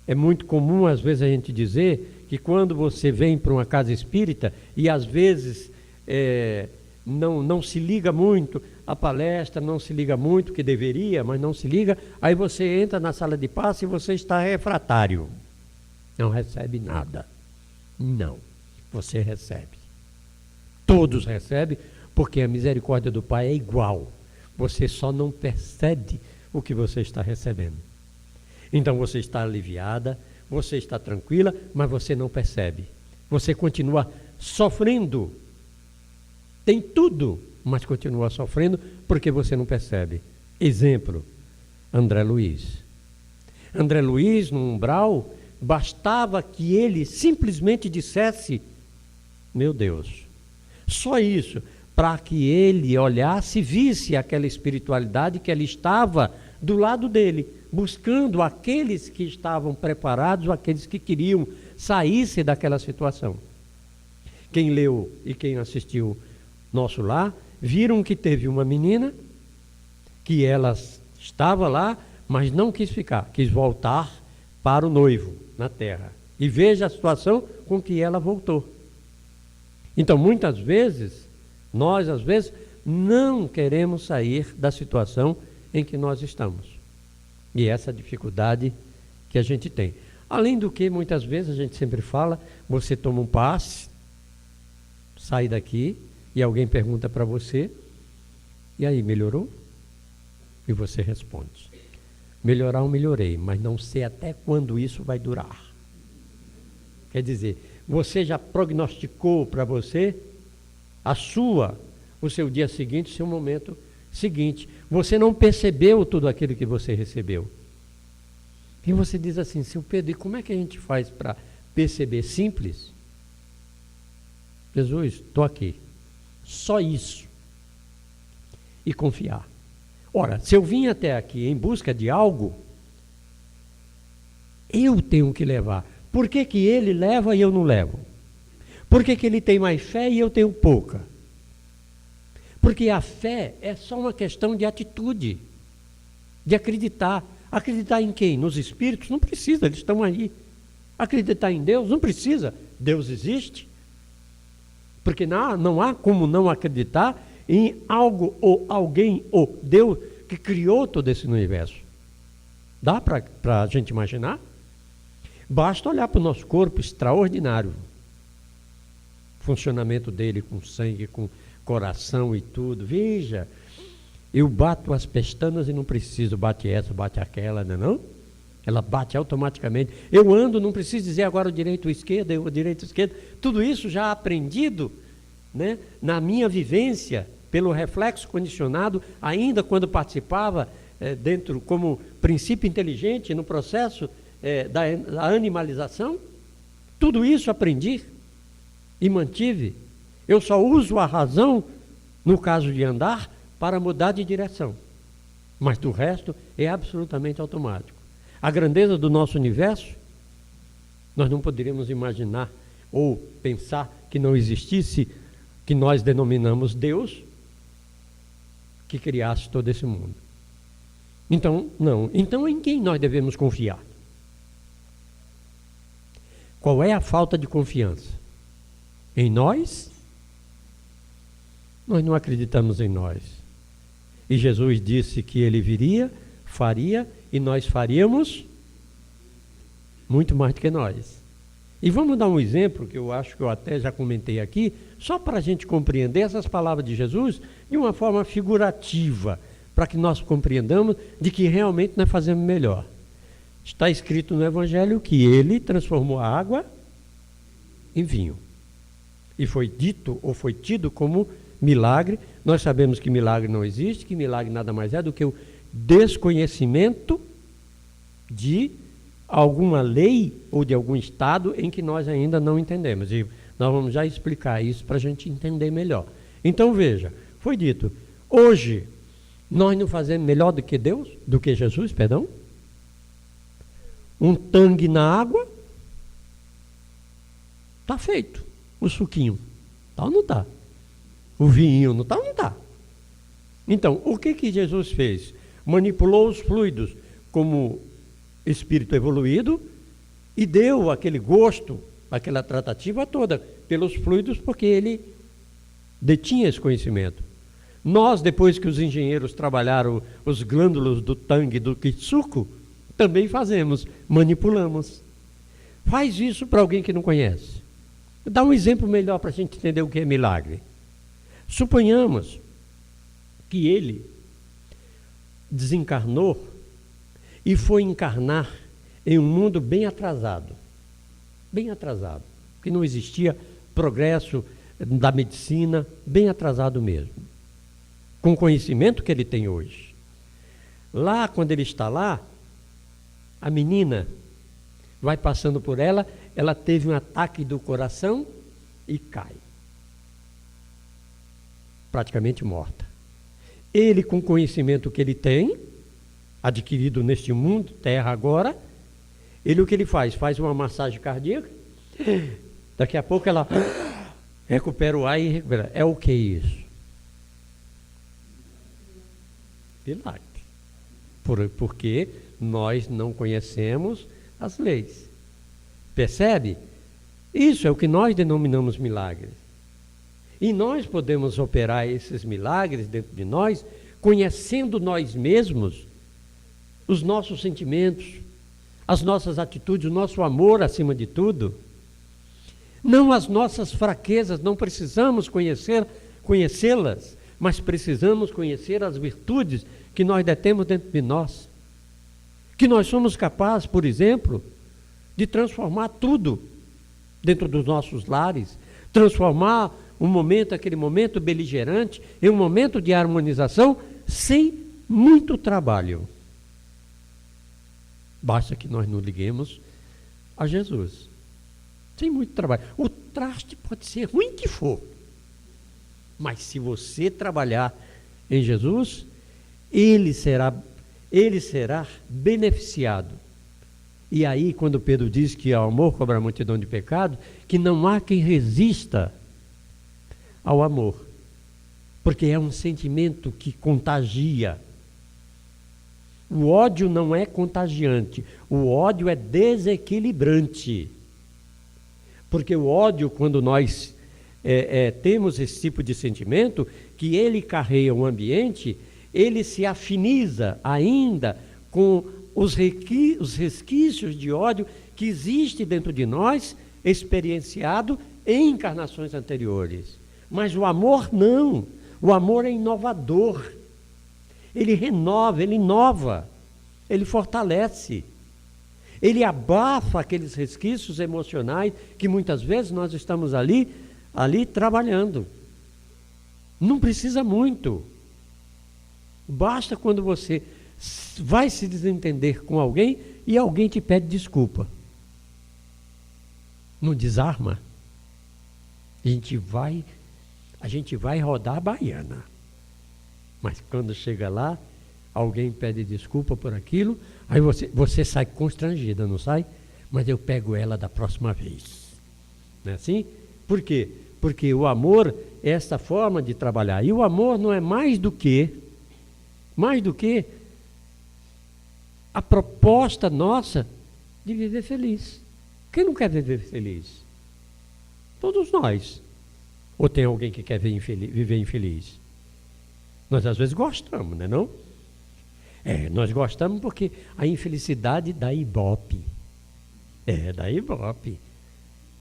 É muito comum às vezes a gente dizer que quando você vem para uma casa espírita e às vezes não se liga muito a palestra, não se liga muito, que deveria, mas não se liga, aí você entra na sala de passe e você está refratário. Não recebe nada. Não, você recebe. Todos recebem, porque a misericórdia do Pai é igual. Você só não percebe o que você está recebendo. Então você está aliviada, você está tranquila, mas você não percebe. Você continua sofrendo. Tem tudo, mas continua sofrendo porque você não percebe. Exemplo, André Luiz. André Luiz, no umbral, bastava que ele simplesmente dissesse, meu Deus, só isso, para que ele olhasse e visse aquela espiritualidade que ele estava do lado dele, buscando aqueles que estavam preparados, aqueles que queriam sair daquela situação. Quem leu e quem assistiu Nosso Lar, viram que teve uma menina, que ela estava lá, mas não quis ficar, quis voltar para o noivo na terra. E veja a situação com que ela voltou. Então, muitas vezes, nós às vezes não queremos sair da situação em que nós estamos. E essa dificuldade que a gente tem. Além do que, muitas vezes, a gente sempre fala, você toma um passe, sai daqui, e alguém pergunta para você, e aí, melhorou? E você responde, melhorar eu melhorei, mas não sei até quando isso vai durar. Quer dizer, você já prognosticou para você o seu dia seguinte, o seu momento seguinte. Você não percebeu tudo aquilo que você recebeu. E você diz assim, seu Pedro, e como é que a gente faz para perceber? Simples. Jesus, estou aqui. Só isso. E confiar. Ora, se eu vim até aqui em busca de algo, eu tenho que levar. Por que que ele leva e eu não levo? Por que que ele tem mais fé e eu tenho pouca? Porque a fé é só uma questão de atitude, de acreditar. Acreditar em quem? Nos espíritos? Não precisa, eles estão aí. Acreditar em Deus? Não precisa, Deus existe. Porque não há como não acreditar em algo ou alguém ou Deus que criou todo esse universo. Dá para a gente imaginar? Basta olhar para o nosso corpo extraordinário. Funcionamento dele com sangue, com coração e tudo. Veja, eu bato as pestanas e não preciso, bate essa, bate aquela, não? Ela bate automaticamente. Eu ando, não preciso dizer agora o direito ou esquerda, o direito ou esquerda. Tudo isso já aprendido, né, na minha vivência, pelo reflexo condicionado, ainda quando participava dentro como princípio inteligente no processo da animalização. Tudo isso aprendi e mantive. Eu só uso a razão, no caso de andar, para mudar de direção. Mas do resto é absolutamente automático. A grandeza do nosso universo, nós não poderíamos imaginar ou pensar que não existisse, que nós denominamos Deus, que criasse todo esse mundo. Então, não. Então, em quem nós devemos confiar? Qual é a falta de confiança? Em nós? Nós não acreditamos em nós. E Jesus disse que ele viria, faria, e nós faríamos muito mais do que nós. E vamos dar um exemplo, que eu acho que eu até já comentei aqui, só para a gente compreender essas palavras de Jesus de uma forma figurativa, para que nós compreendamos de que realmente nós fazemos melhor. Está escrito no Evangelho que ele transformou a água em vinho. E foi dito ou foi tido como milagre. Nós sabemos que milagre não existe, que milagre nada mais é do que o desconhecimento de alguma lei ou de algum estado em que nós ainda não entendemos. E nós vamos já explicar isso para a gente entender melhor. Então veja, foi dito, hoje nós não fazemos melhor do que Deus, do que Jesus, perdão. Um tangue na água, está feito. O suquinho, está ou não está? O vinho, não está ou não está? Então, o que Jesus fez? Manipulou os fluidos como espírito evoluído e deu aquele gosto, aquela tratativa toda pelos fluidos, porque ele detinha esse conhecimento. Nós, depois que os engenheiros trabalharam os glândulos do tangue, do kitsuko, também fazemos, manipulamos. Faz isso para alguém que não conhece. Dá um exemplo melhor para a gente entender o que é milagre. Suponhamos que ele desencarnou e foi encarnar em um mundo bem atrasado, que não existia progresso da medicina, bem atrasado mesmo, com o conhecimento que ele tem hoje. Lá, quando ele está lá, a menina vai passando por ela, ela teve um ataque do coração e cai, praticamente morta. Ele, com o conhecimento que ele tem, adquirido neste mundo, terra agora, ele o que ele faz? Faz uma massagem cardíaca, daqui a pouco ela recupera o ar e recupera. É o que isso? Milagre. Porque nós não conhecemos as leis. Percebe? Isso é o que nós denominamos milagres. E nós podemos operar esses milagres dentro de nós, conhecendo nós mesmos, os nossos sentimentos, as nossas atitudes, o nosso amor acima de tudo. Não as nossas fraquezas, não precisamos conhecê-las, mas precisamos conhecer as virtudes que nós detemos dentro de nós. Que nós somos capazes, por exemplo, de transformar tudo dentro dos nossos lares, transformar aquele momento beligerante, em um momento de harmonização, sem muito trabalho. Basta que nós nos liguemos a Jesus. Sem muito trabalho. O traste pode ser ruim que for, mas se você trabalhar em Jesus, ele será beneficiado E aí, quando Pedro diz que o amor cobra a multidão de pecado, que não há quem resista ao amor, porque é um sentimento que contagia. O ódio não é contagiante, o ódio é desequilibrante. Porque o ódio, quando nós temos esse tipo de sentimento, que ele carrega o ambiente, ele se afiniza ainda com os resquícios de ódio que existe dentro de nós, experienciado em encarnações anteriores. Mas o amor não. O amor é inovador. Ele renova, ele inova, ele fortalece. Ele abafa aqueles resquícios emocionais que muitas vezes nós estamos ali trabalhando. Não precisa muito. Basta quando você vai se desentender com alguém e alguém te pede desculpa. Não desarma. A gente vai rodar a baiana. Mas quando chega lá, alguém pede desculpa por aquilo, aí você sai constrangida, não sai? Mas eu pego ela da próxima vez. Não é assim? Por quê? Porque o amor é essa forma de trabalhar. E o amor não é mais do que a proposta nossa de viver feliz. Quem não quer viver feliz? Todos nós. Ou tem alguém que quer viver infeliz? Nós às vezes gostamos, não é não? Nós gostamos porque a infelicidade dá ibope. Dá ibope.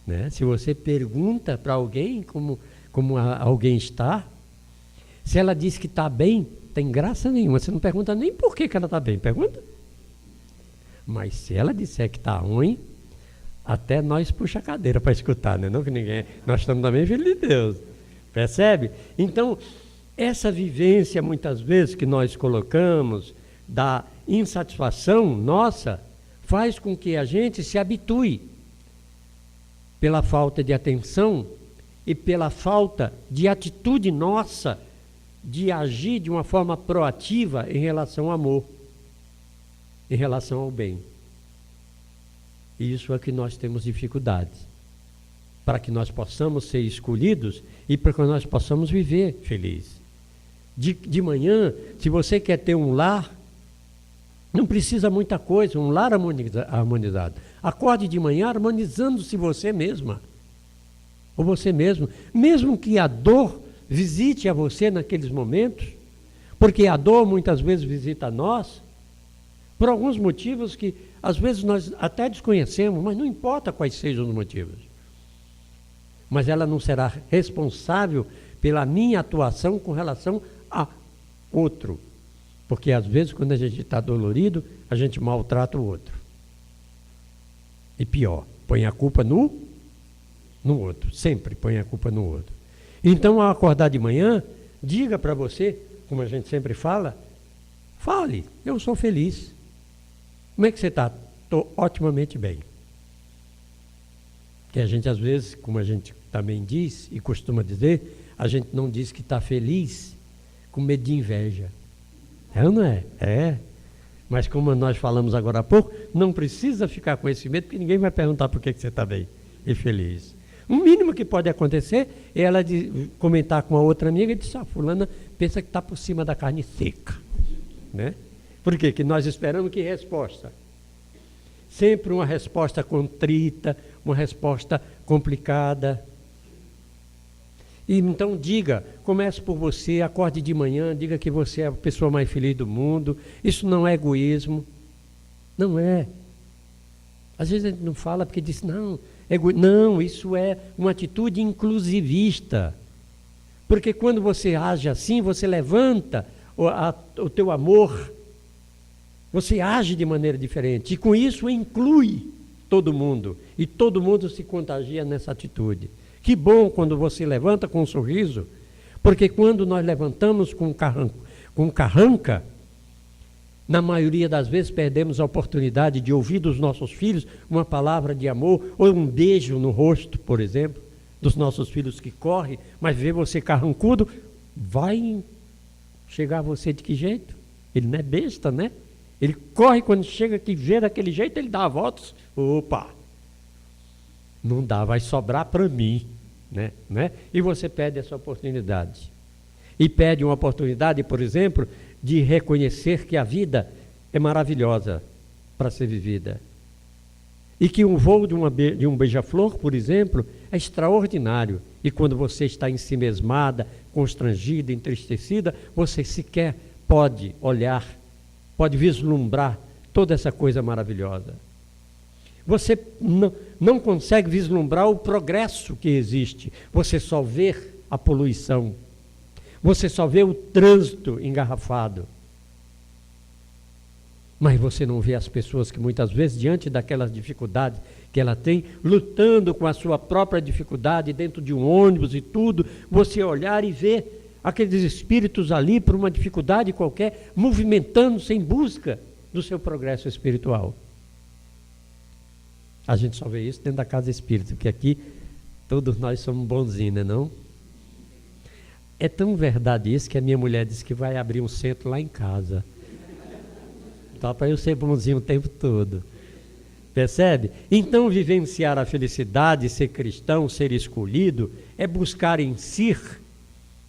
Né? Se você pergunta para alguém como alguém está, se ela diz que está bem, tem graça nenhuma. Você não pergunta nem por que ela está bem, pergunta. Mas se ela disser que está ruim, até nós puxa a cadeira para escutar, né? Não que ninguém. Nós estamos também filhos de Deus. Percebe? Então, essa vivência, muitas vezes, que nós colocamos, da insatisfação nossa, faz com que a gente se habitue pela falta de atenção e pela falta de atitude nossa de agir de uma forma proativa em relação ao amor, em relação ao bem. Isso é que nós temos dificuldades, para que nós possamos ser escolhidos e para que nós possamos viver feliz. De manhã, se você quer ter um lar, não precisa muita coisa, um lar harmonizado. Acorde de manhã harmonizando-se você mesma, ou você mesmo, mesmo que a dor visite a você naqueles momentos, porque a dor muitas vezes visita a nós, por alguns motivos que às vezes nós até desconhecemos, mas não importa quais sejam os motivos. Mas ela não será responsável pela minha atuação com relação a outro. Porque às vezes quando a gente está dolorido, a gente maltrata o outro. E pior, põe a culpa no outro. Sempre põe a culpa no outro. Então, ao acordar de manhã, diga para você, como a gente sempre fala, fale, eu sou feliz. Como é que você está? Estou otimamente bem. Que a gente às vezes, como a gente também diz e costuma dizer, a gente não diz que está feliz com medo de inveja. É ou não é? É. Mas como nós falamos agora há pouco, não precisa ficar com esse medo, porque ninguém vai perguntar por que você está bem e feliz. O mínimo que pode acontecer é ela comentar com a outra amiga e dizer, fulana pensa que está por cima da carne seca. Né? Por quê? Que nós esperamos que resposta? Sempre uma resposta contrita, uma resposta complicada. E então diga, comece por você, acorde de manhã, diga que você é a pessoa mais feliz do mundo. Isso não é egoísmo. Não é. Às vezes a gente não fala porque diz, não, não, isso é uma atitude inclusivista. Porque quando você age assim, você levanta o teu amor, você age de maneira diferente. E com isso inclui todo mundo. E todo mundo se contagia nessa atitude. Que bom quando você levanta com um sorriso, porque quando nós levantamos com carranca, na maioria das vezes perdemos a oportunidade de ouvir dos nossos filhos uma palavra de amor, ou um beijo no rosto, por exemplo, dos nossos filhos que correm, mas vê você carrancudo, vai chegar a você de que jeito? Ele não é besta, né? Ele corre, quando chega aqui, vê daquele jeito, ele dá a volta. Opa! Não dá, vai sobrar para mim. Né? E você perde essa oportunidade. E perde uma oportunidade, por exemplo, de reconhecer que a vida é maravilhosa para ser vivida. E que um voo de um beija-flor, por exemplo, é extraordinário. E quando você está ensimesmada, constrangida, entristecida, você sequer pode olhar, pode vislumbrar toda essa coisa maravilhosa. Você não consegue vislumbrar o progresso que existe. Você só vê a poluição. Você só vê o trânsito engarrafado. Mas você não vê as pessoas que muitas vezes, diante daquelas dificuldades que ela tem, lutando com a sua própria dificuldade dentro de um ônibus e tudo, você olhar e ver aqueles espíritos ali por uma dificuldade qualquer, movimentando-se em busca do seu progresso espiritual. A gente só vê isso dentro da casa espírita, porque aqui todos nós somos bonzinhos, né, não? É tão verdade isso que a minha mulher disse que vai abrir um centro lá em casa. Só para eu ser bonzinho o tempo todo. Percebe? Então, vivenciar a felicidade, ser cristão, ser escolhido, é buscar em si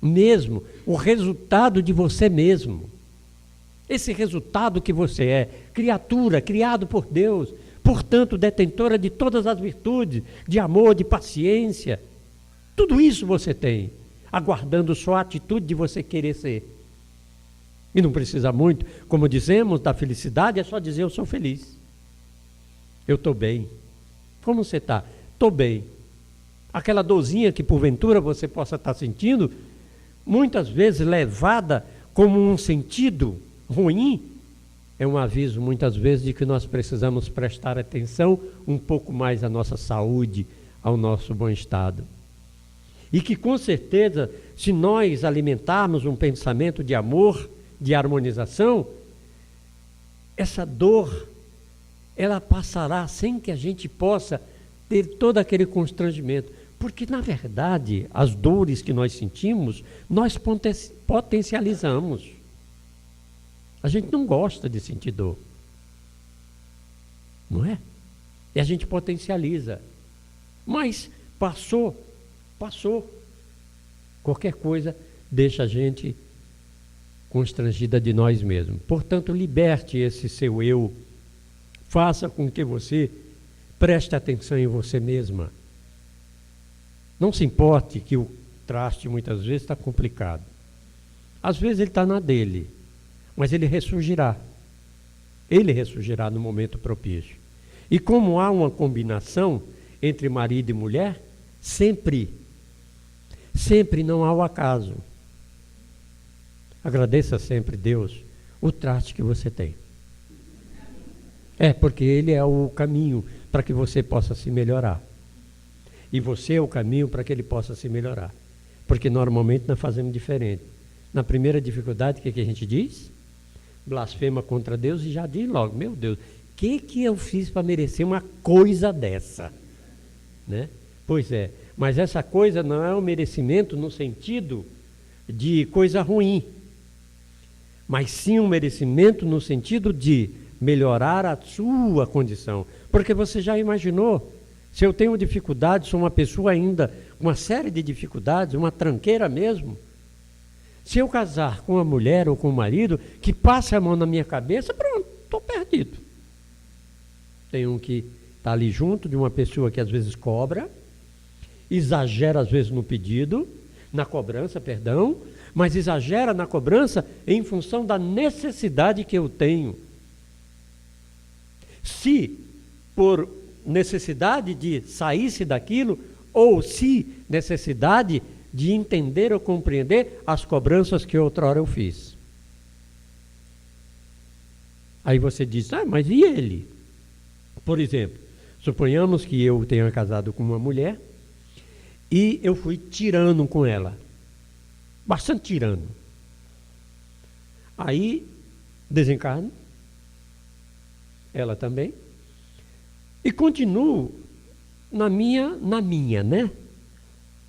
mesmo o resultado de você mesmo. Esse resultado que você é, criatura, criado por Deus, portanto, detentora de todas as virtudes, de amor, de paciência. Tudo isso você tem, aguardando só a atitude de você querer ser. E não precisa muito, como dizemos, da felicidade, é só dizer eu sou feliz. Eu estou bem. Como você está? Estou bem. Aquela dorzinha que porventura você possa estar sentindo, muitas vezes levada como um sentido ruim, é um aviso muitas vezes de que nós precisamos prestar atenção um pouco mais à nossa saúde, ao nosso bom estado. E que com certeza, se nós alimentarmos um pensamento de amor, de harmonização, essa dor, ela passará sem que a gente possa ter todo aquele constrangimento. Porque, na verdade, as dores que nós sentimos, nós potencializamos. A gente não gosta de sentir dor. Não é? E a gente potencializa. Mas passou. Qualquer coisa deixa a gente constrangida de nós mesmos. Portanto, liberte esse seu eu. Faça com que você preste atenção em você mesma. Não se importe que o traste muitas vezes está complicado. Às vezes ele está na dele, mas ele ressurgirá. Ele ressurgirá no momento propício. E como há uma combinação entre marido e mulher, sempre não há o acaso. Agradeça sempre, Deus, o traste que você tem. Porque Ele é o caminho para que você possa se melhorar. E você é o caminho para que Ele possa se melhorar. Porque normalmente nós fazemos diferente. Na primeira dificuldade, o que a gente diz? Blasfema contra Deus e já diz logo, meu Deus, o que eu fiz para merecer uma coisa dessa? Né? Pois é, mas essa coisa não é um merecimento no sentido de coisa ruim, mas sim um merecimento no sentido de melhorar a sua condição. Porque você já imaginou, se eu tenho dificuldade, sou uma pessoa ainda com uma série de dificuldades, uma tranqueira mesmo, se eu casar com uma mulher ou com um marido que passe a mão na minha cabeça, pronto, estou perdido. Tenho que estar ali junto de uma pessoa que às vezes cobra, exagera às vezes no pedido, na cobrança, perdão, mas exagera na cobrança em função da necessidade que eu tenho. Se por necessidade de sair-se daquilo, ou se necessidade de entender ou compreender as cobranças que outrora eu fiz. Aí você diz, mas e ele? Por exemplo, suponhamos que eu tenha casado com uma mulher e eu fui tirano com ela. Bastante tirano. Aí, desencarno. Ela também. E continuo na minha, né?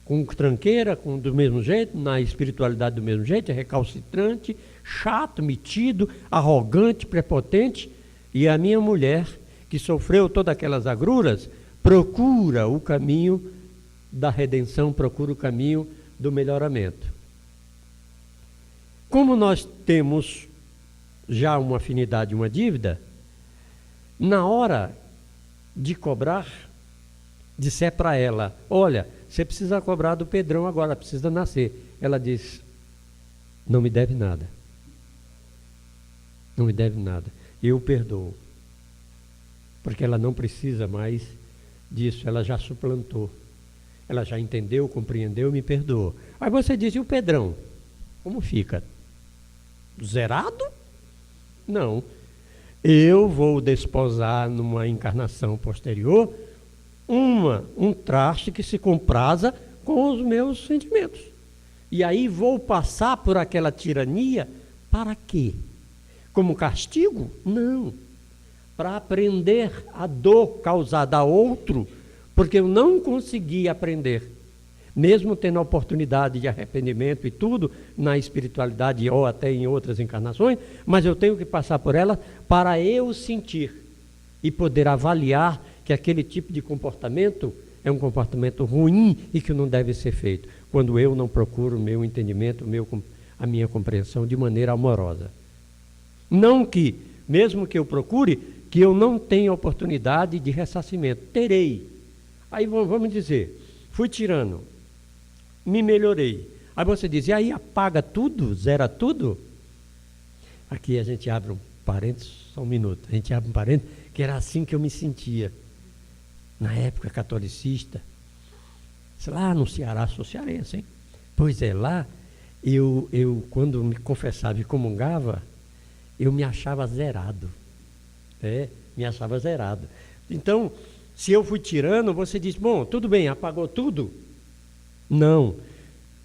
com tranqueira, do mesmo jeito, na espiritualidade do mesmo jeito, é recalcitrante, chato, metido, arrogante, prepotente. E a minha mulher, que sofreu todas aquelas agruras, procura o caminho da redenção, procura o caminho do melhoramento. Como nós temos já uma afinidade, uma dívida, na hora de cobrar, disser para ela, olha, você precisa cobrar do Pedrão agora, precisa nascer. Ela diz, não me deve nada. Não me deve nada. Eu perdoo. Porque ela não precisa mais disso, ela já suplantou. Ela já entendeu, compreendeu, me perdoou. Aí você diz, e o Pedrão? Como fica? Zerado? Não. Eu vou desposar numa encarnação posterior um traste que se compraza com os meus sentimentos. E aí vou passar por aquela tirania para quê? Como castigo? Não. Para aprender a dor causada a outro, porque eu não consegui aprender, mesmo tendo a oportunidade de arrependimento e tudo, na espiritualidade ou até em outras encarnações, mas eu tenho que passar por ela para eu sentir e poder avaliar que aquele tipo de comportamento é um comportamento ruim e que não deve ser feito, quando eu não procuro o meu entendimento, a minha compreensão de maneira amorosa. Não que, mesmo que eu procure, que eu não tenha oportunidade de ressarcimento. Terei. Aí vamos dizer, fui tirano, me melhorei. Aí você diz, e aí apaga tudo, zera tudo? Aqui a gente abre um parênteses, só um minuto, a gente abre um parênteses, que era assim que eu me sentia. Na época catolicista, lá no Ceará, sou cearense, hein? Pois é, lá, eu quando me confessava e comungava, eu me achava zerado. Me achava zerado. Então, se eu fui tirano, você diz, bom, tudo bem, apagou tudo? Não.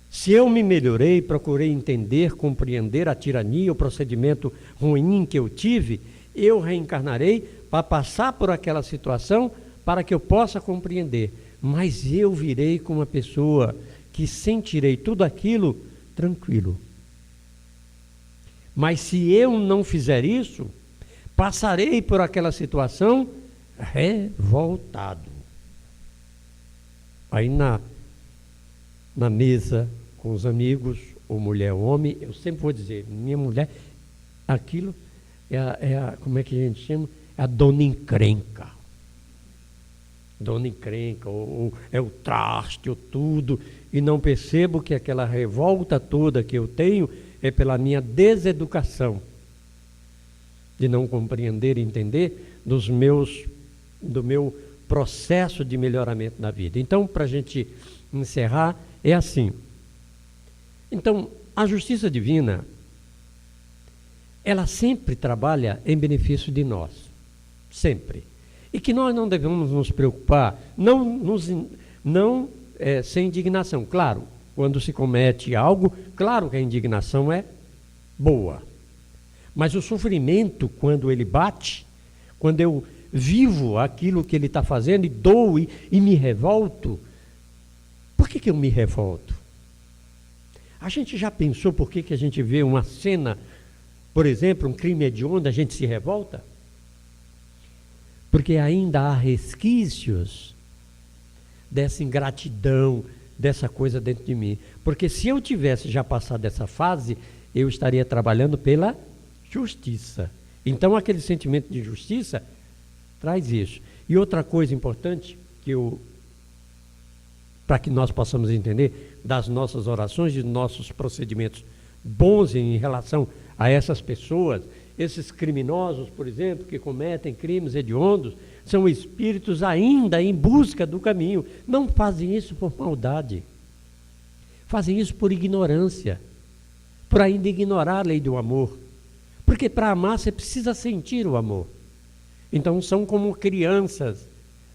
Se eu me melhorei, procurei entender, compreender a tirania, o procedimento ruim que eu tive, eu reencarnarei para passar por aquela situação para que eu possa compreender. Mas eu virei como uma pessoa que sentirei tudo aquilo tranquilo. Mas se eu não fizer isso, passarei por aquela situação revoltado. Aí na mesa com os amigos, ou mulher ou homem, eu sempre vou dizer, minha mulher, aquilo como é que a gente chama? É a dona encrenca. Dona encrenca, ou é o traste, ou tudo, e não percebo que aquela revolta toda que eu tenho é pela minha deseducação, de não compreender e entender do meu processo de melhoramento na vida. Então, para a gente encerrar, é assim. Então, a justiça divina, ela sempre trabalha em benefício de nós, sempre. E que nós não devemos nos preocupar, sem indignação. Claro, quando se comete algo, claro que a indignação é boa. Mas o sofrimento, quando ele bate, quando eu vivo aquilo que ele está fazendo e dou e me revolto, por que eu me revolto? A gente já pensou por que a gente vê uma cena, por exemplo, um crime hediondo, a gente se revolta? Porque ainda há resquícios dessa ingratidão, dessa coisa dentro de mim. Porque se eu tivesse já passado dessa fase, eu estaria trabalhando pela justiça. Então, aquele sentimento de justiça traz isso. E outra coisa importante, para que nós possamos entender das nossas orações e dos nossos procedimentos bons em relação a essas pessoas, esses criminosos, por exemplo, que cometem crimes hediondos, são espíritos ainda em busca do caminho. Não fazem isso por maldade. Fazem isso por ignorância, por ainda ignorar a lei do amor. Porque para amar você precisa sentir o amor. Então são como crianças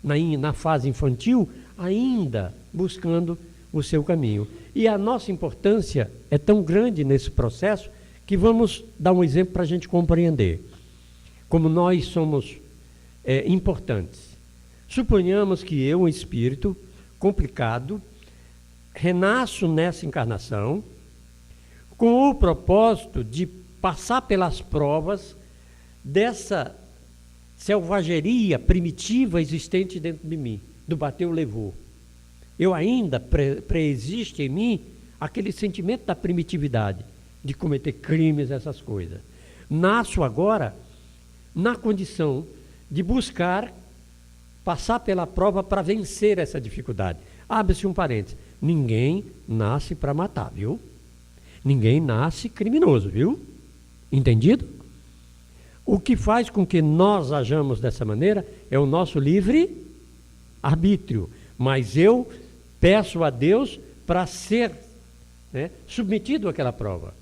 na fase infantil, ainda buscando o seu caminho. E a nossa importância é tão grande nesse processo que vamos dar um exemplo para a gente compreender como nós somos importantes. Suponhamos que eu, um espírito complicado, renasço nessa encarnação com o propósito de passar pelas provas dessa selvageria primitiva existente dentro de mim, do bateu, levou. Eu ainda preexiste em mim aquele sentimento da primitividade, de cometer crimes, essas coisas. Nasço agora na condição de buscar passar pela prova para vencer essa dificuldade. Abre-se um parênteses. Ninguém nasce para matar, viu? Ninguém nasce criminoso, viu? Entendido? O que faz com que nós ajamos dessa maneira é o nosso livre arbítrio. Mas eu peço a Deus para ser, né, submetido àquela prova.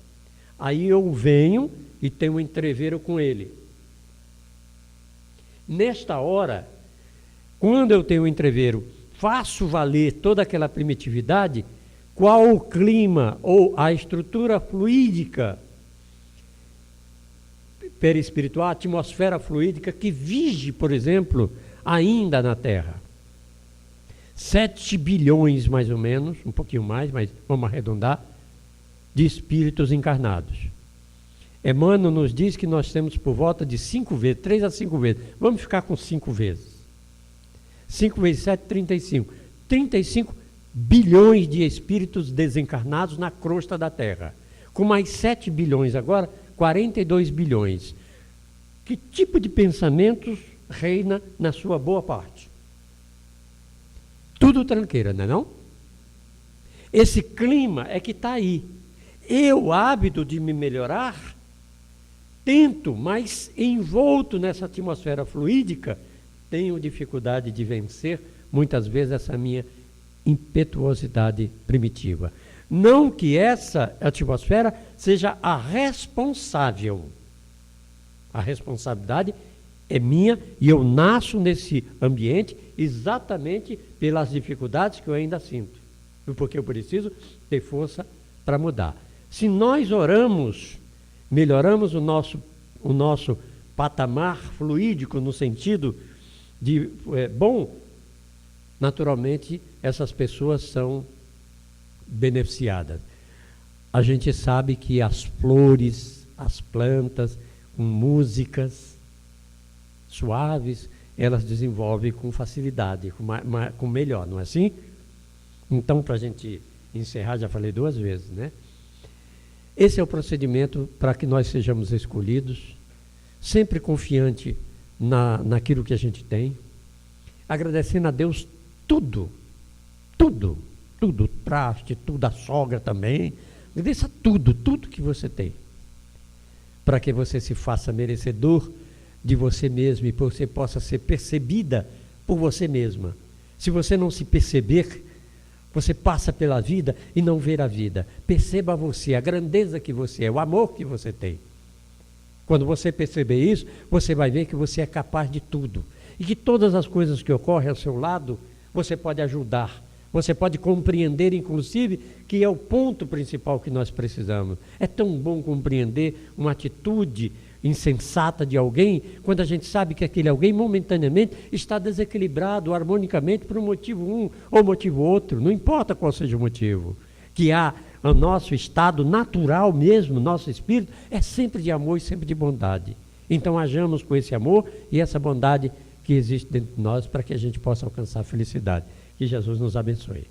Aí eu venho e tenho um entreveiro com Ele. Nesta hora, quando eu tenho um entreveiro, faço valer toda aquela primitividade, qual o clima ou a estrutura fluídica perispiritual, a atmosfera fluídica que vige, por exemplo, ainda na Terra. 7 bilhões, mais ou menos, um pouquinho mais, mas vamos arredondar, de espíritos encarnados. Emmanuel nos diz que nós temos por volta de 5 vezes, 3 a 5 vezes. Vamos ficar com 5 vezes. 5 vezes 7, 35. 35 bilhões de espíritos desencarnados na crosta da Terra. Com mais 7 bilhões agora, 42 bilhões. Que tipo de pensamentos reina na sua boa parte? Tudo tranqueira, não é não? Esse clima é que está aí. Eu, hábito de me melhorar, tento, mas envolto nessa atmosfera fluídica, tenho dificuldade de vencer, muitas vezes, essa minha impetuosidade primitiva. Não que essa atmosfera seja a responsável. A responsabilidade é minha e eu nasço nesse ambiente exatamente pelas dificuldades que eu ainda sinto. Porque eu preciso ter força para mudar. Se nós oramos, melhoramos o nosso patamar fluídico no sentido de bom, naturalmente essas pessoas são beneficiadas. A gente sabe que as flores, as plantas, com músicas suaves, elas desenvolvem com facilidade, com melhor, não é assim? Então, para a gente encerrar, já falei 2 vezes, né? Esse é o procedimento para que nós sejamos escolhidos, sempre confiante naquilo que a gente tem, agradecendo a Deus tudo, traste, tudo, a sogra também, agradeça tudo que você tem, para que você se faça merecedor de você mesmo e você possa ser percebida por você mesma. Se você não se perceber, você passa pela vida e não vê a vida. Perceba você, a grandeza que você é, o amor que você tem. Quando você perceber isso, você vai ver que você é capaz de tudo. E que todas as coisas que ocorrem ao seu lado, você pode ajudar. Você pode compreender, inclusive, que é o ponto principal que nós precisamos. É tão bom compreender uma atitude insensata de alguém, quando a gente sabe que aquele alguém momentaneamente está desequilibrado harmonicamente por um motivo ou motivo outro, não importa qual seja o motivo, que há o nosso estado natural mesmo, nosso espírito, é sempre de amor e sempre de bondade. Então hajamos com esse amor e essa bondade que existe dentro de nós para que a gente possa alcançar a felicidade. Que Jesus nos abençoe.